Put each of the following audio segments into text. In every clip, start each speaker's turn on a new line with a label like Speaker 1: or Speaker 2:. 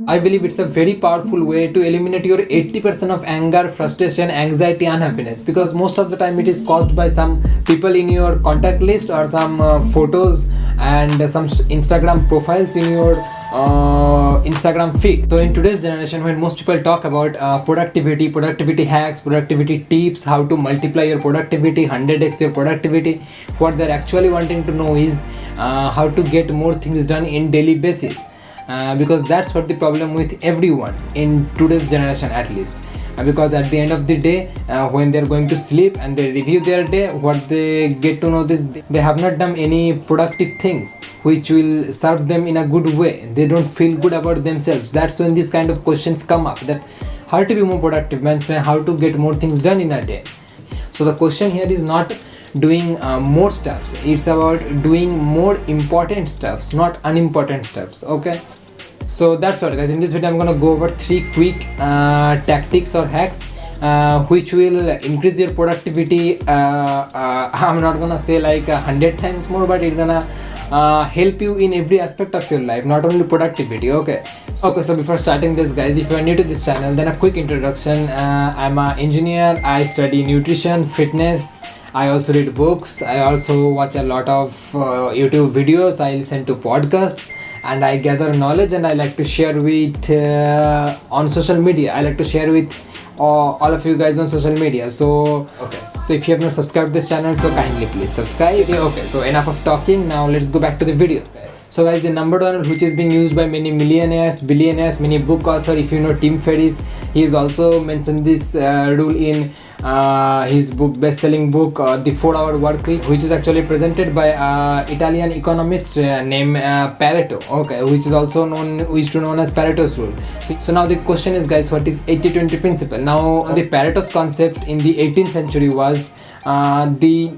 Speaker 1: I believe it's a very powerful way to eliminate your 80% of anger, frustration, anxiety, unhappiness, because most of the time it is caused by some people in your contact list or some photos and some Instagram profiles in your Instagram feed. So in today's generation, when most people talk about productivity hacks, productivity tips, how to multiply your productivity, 100x your productivity, what they're actually wanting to know is how to get more things done in daily basis. Because that's what the problem with everyone in today's generation, at least. Because at the end of the day, when they're going to sleep and they review their day, what they get to know is they have not done any productive things which will serve them in a good way. They don't feel good about themselves. That's when these kind of questions come up, that how to be more productive, means how to get more things done in a day. So the question here is not doing more stuffs, it's about doing more important stuffs, not unimportant stuffs. Okay, so that's what, guys. In this video I'm gonna go over 3 quick tactics or hacks which will increase your productivity. I'm not gonna say like 100 times more, but it's gonna help you in every aspect of your life, not only productivity. Okay, so before starting this, guys, if you are new to this channel, then a quick introduction. I'm an engineer. I study nutrition, fitness. I also read books. I also watch a lot of YouTube videos. I listen to podcasts, and I gather knowledge, and I like to share with on social media. I like to share with all of you guys on social media. So if you have not subscribed this channel, so kindly please subscribe. Okay, so enough of talking. Now let's go back to the video. So guys, the number one which is being used by many millionaires, billionaires, many book author, if you know Tim Ferriss, he has also mentioned this rule in his book, best-selling book, The 4-Hour Work Week, which is actually presented by Italian economist named Pareto. Okay, which is also known as Pareto's rule. So now the question is, guys, what is 80-20 principle? Now the Pareto's concept in the 18th century was the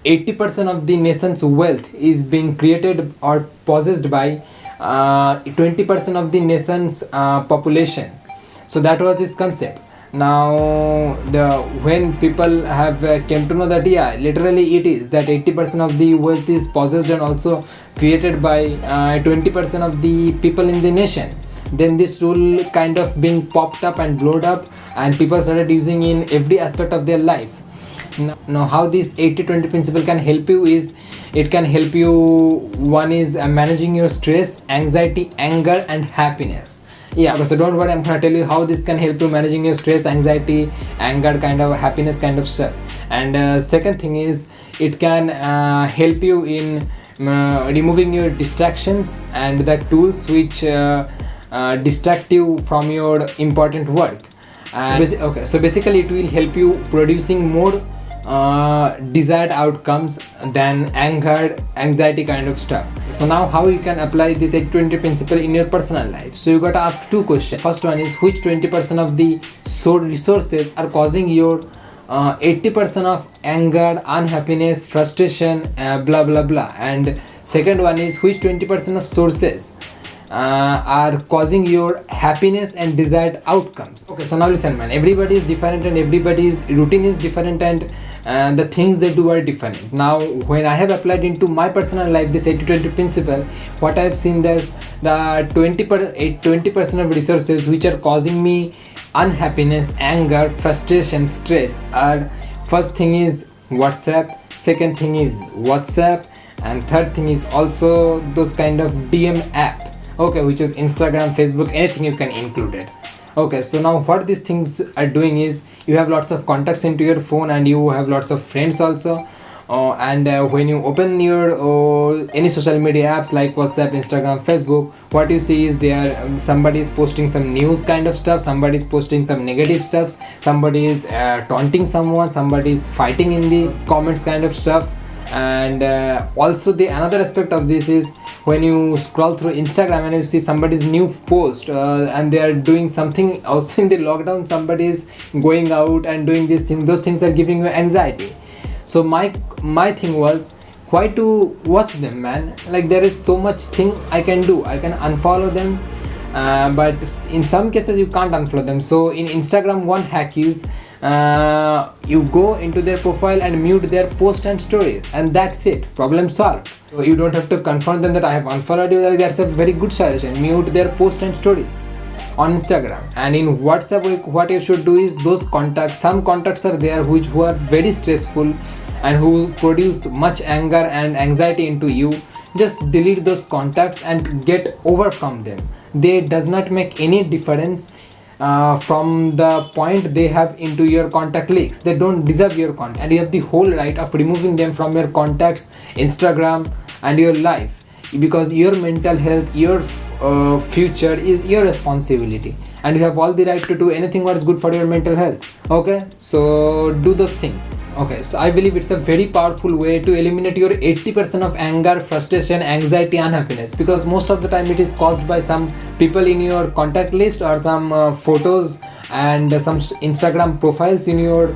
Speaker 1: 80% of the nation's wealth is being created or possessed by 20% of the nation's population. So that was his concept. Now when people have came to know that, yeah, literally it is that 80% of the wealth is possessed and also created by 20% of the people in the nation, then this rule kind of being popped up and blowed up, and people started using in every aspect of their life. Now how this 80-20 principle can help you is, it can help you, one is managing your stress, anxiety, anger and happiness. Yeah, so don't worry, I'm gonna tell you how this can help you managing your stress, anxiety, anger, kind of happiness kind of stuff. And second thing is, it can help you in removing your distractions and the tools which distract you from your important work. And so basically it will help you producing more desired outcomes than anger, anxiety kind of stuff. So now how you can apply this 80-20 principle in your personal life? So you got to ask 2 questions. First one is, which 20% of the resources are causing your 80% of anger, unhappiness, frustration, blah blah blah. And second one is, which 20% of sources are causing your happiness and desired outcomes. Okay, so now listen, man, everybody is different and everybody's routine is different, and the things they do are different. Now when I have applied into my personal life this 80-20 principle, what I have seen, there's the 20% of resources which are causing me unhappiness, anger, frustration, stress are, first thing is WhatsApp, second thing is WhatsApp, and third thing is also those kind of DM app, okay, which is Instagram, Facebook, anything you can include it. Okay, so now what these things are doing is, you have lots of contacts into your phone and you have lots of friends also, and when you open your any social media apps like WhatsApp, Instagram, Facebook, what you see is there somebody is posting some news kind of stuff, somebody is posting some negative stuff, somebody is taunting someone, somebody is fighting in the comments kind of stuff. And also the another aspect of this is, when you scroll through Instagram and you see somebody's new post and they are doing something also in the lockdown, somebody is going out and doing these things, those things are giving you anxiety. So my thing was, why to watch them, man? Like, there is so much thing I can do. I can unfollow them, but in some cases you can't unfollow them. So in Instagram, one hack is you go into their profile and mute their post and stories, and that's it, problem solved. So you don't have to confront them that I have unfollowed you. That's a very good suggestion. Mute their post and stories. on Instagram. And in WhatsApp, what you should do is those contacts, some contacts are there who are very stressful and who produce much anger and anxiety into you. Just delete those contacts and get over from them. They does not make any difference from the point they have into your contact list. They don't deserve your contact, and you have the whole right of removing them from your contacts, Instagram, and your life, because your mental health, your future is your responsibility, and you have all the right to do anything what is good for your mental health. Okay, so do those things. Okay, so I believe it's a very powerful way to eliminate your 80% of anger, frustration, anxiety, unhappiness, because most of the time it is caused by some people in your contact list or some photos and some Instagram profiles in your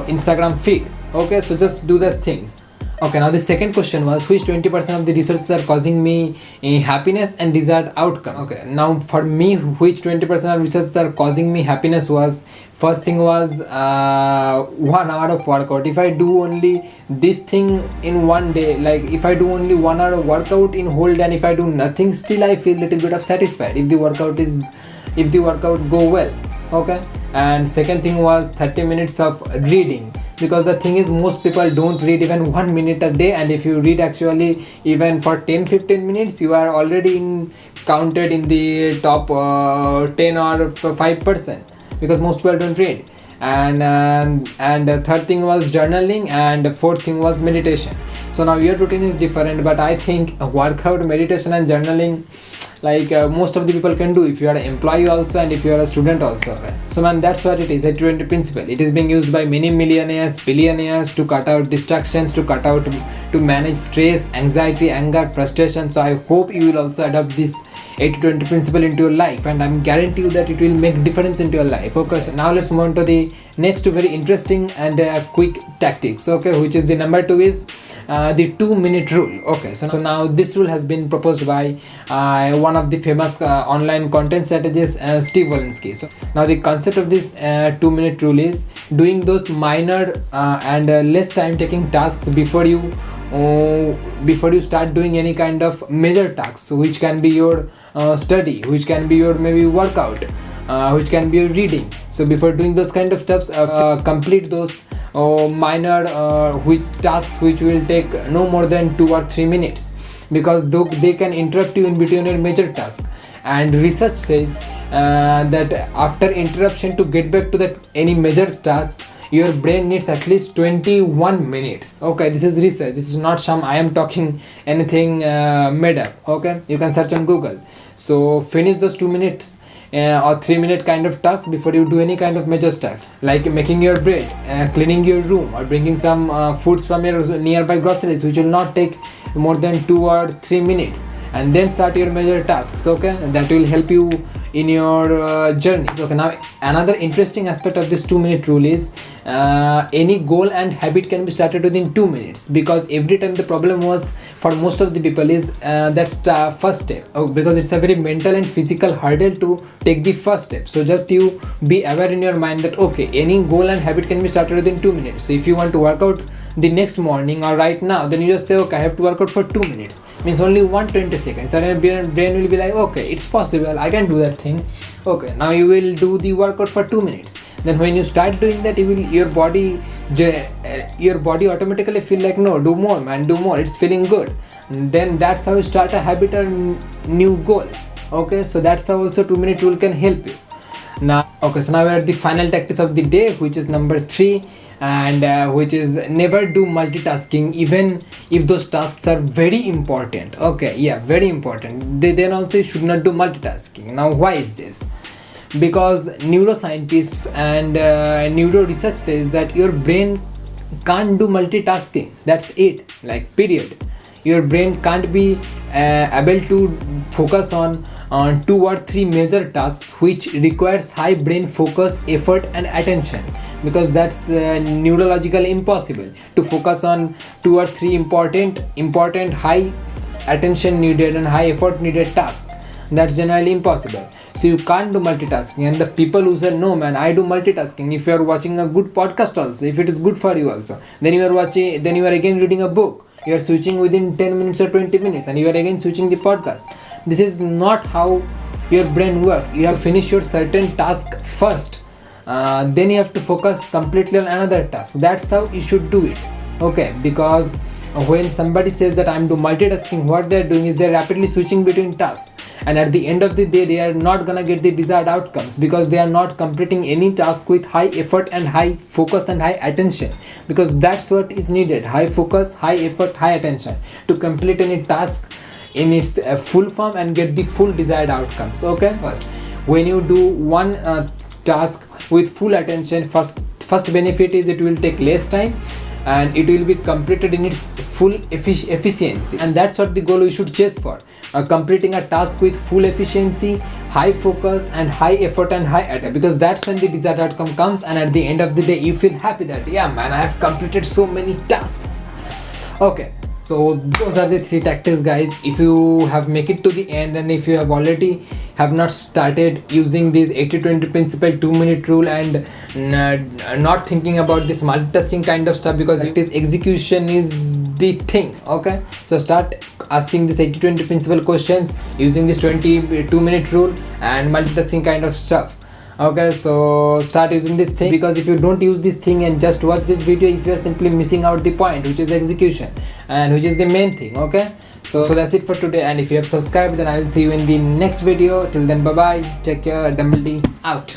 Speaker 1: Instagram feed. Okay, so just do those things. Okay, now the second question was, which 20% of the resources are causing me happiness and desired outcomes? Okay, now for me, which 20% of resources are causing me happiness was, first thing was 1 hour of workout. If I do only this thing in one day, like if I do only 1 hour of workout in whole day, and if I do nothing, still I feel little bit of satisfied if the workout go well. Okay, and second thing was 30 minutes of reading, because the thing is most people don't read even 1 minute a day, and if you read actually even for 10-15 minutes, you are already counted in the top 10 or 5%, because most people don't read. And third thing was journaling, and fourth thing was meditation. So now your routine is different, but I think workout, meditation and journaling, like most of the people can do if you are an employee also and if you are a student also. Okay, so man, that's what it is, a 20 principle. It is being used by many millionaires, billionaires, to cut out distractions, to manage stress, anxiety, anger, frustration. So I hope you will also adopt this 80-20 principle into your life, and I'm guarantee you that it will make difference into your life. Okay, so now let's move on to the next very interesting and quick tactics. Okay, which is the number 2 is the 2-minute rule. Okay, so now this rule has been proposed by one of the famous online content strategists, Steve Wolinsky. So now the concept of this 2-minute rule is doing those minor and less time taking tasks before you start doing any kind of major tasks, which can be your study, which can be your maybe workout, which can be your reading. So before doing those kind of steps, complete those minor tasks which will take no more than 2 or 3 minutes, because they can interrupt you in between your major task. And research says that after interruption, to get back to that any major task, your brain needs at least 21 minutes. Okay, this is research, this is not some I am talking anything made up. Okay, you can search on Google. So finish those 2 minutes or 3-minute kind of task before you do any kind of major task, like making your bread, cleaning your room, or bringing some foods from your nearby groceries, which will not take more than 2 or 3 minutes, and then start your major tasks. Okay, and that will help you in your journey. Okay, now another interesting aspect of this 2-minute rule is any goal and habit can be started within 2 minutes, because every time the problem was for most of the people is that's first step, because it's a very mental and physical hurdle to take the first step. So just you be aware in your mind that okay, any goal and habit can be started within 2 minutes. So if you want to work out the next morning or right now, then you just say okay, I have to work out for 2 minutes, means only 120 seconds, and your brain will be like okay, it's possible, I can do that thing. Okay, now you will do the workout for 2 minutes. Then when you start doing that, your body automatically feel like no, do more man, do more, it's feeling good. And then that's how you start a habit or new goal. Okay, so that's how also 2-minute rule can help you. Now okay, so now we're at the final tactics of the day, which is number 3, and which is never do multitasking, even if those tasks are very important. Okay, yeah, very important, then also you should not do multitasking. Now why is this? Because neuroscientists and neuro research says that your brain can't do multitasking. That's it, like period. Your brain can't be able to focus on 2 or 3 major tasks which requires high brain focus, effort and attention, because that's neurologically impossible to focus on 2 or 3 important high attention needed and high effort needed tasks. That's generally impossible. So you can't do multitasking. And the people who say no man, I do multitasking, if you are watching a good podcast also, if it is good for you also, then you are again reading a book, you are switching within 10 minutes or 20 minutes, and you are again switching the podcast. This is not how your brain works. You have to finish your certain task first, then you have to focus completely on another task. That's how you should do it. Okay, because when somebody says that I'm doing multitasking, what they're doing is they're rapidly switching between tasks, and at the end of the day they are not gonna get the desired outcomes because they are not completing any task with high effort and high focus and high attention, because that's what is needed: high focus, high effort, high attention to complete any task in its full form and get the full desired outcomes. Okay, first, when you do one task with full attention, first benefit is it will take less time and it will be completed in its full efficiency, and that's what the goal we should chase for, completing a task with full efficiency, high focus and high effort and high attention, because that's when the desired outcome comes, and at the end of the day you feel happy that yeah man, I have completed so many tasks. Okay, so those are the 3 tactics, guys. If you have make it to the end, and if you have already have not started using this 80-20 principle, 2-minute rule, and not thinking about this multitasking kind of stuff, because it is execution is the thing. Okay, so start asking this 80-20 principle questions using this 2-minute rule and multitasking kind of stuff. Okay, so start using this thing, because if you don't use this thing and just watch this video, if you are simply missing out the point, which is execution, and which is the main thing. Okay, so that's it for today, and if you have subscribed, then I will see you in the next video. Till then, bye bye, take care, Dumble D out.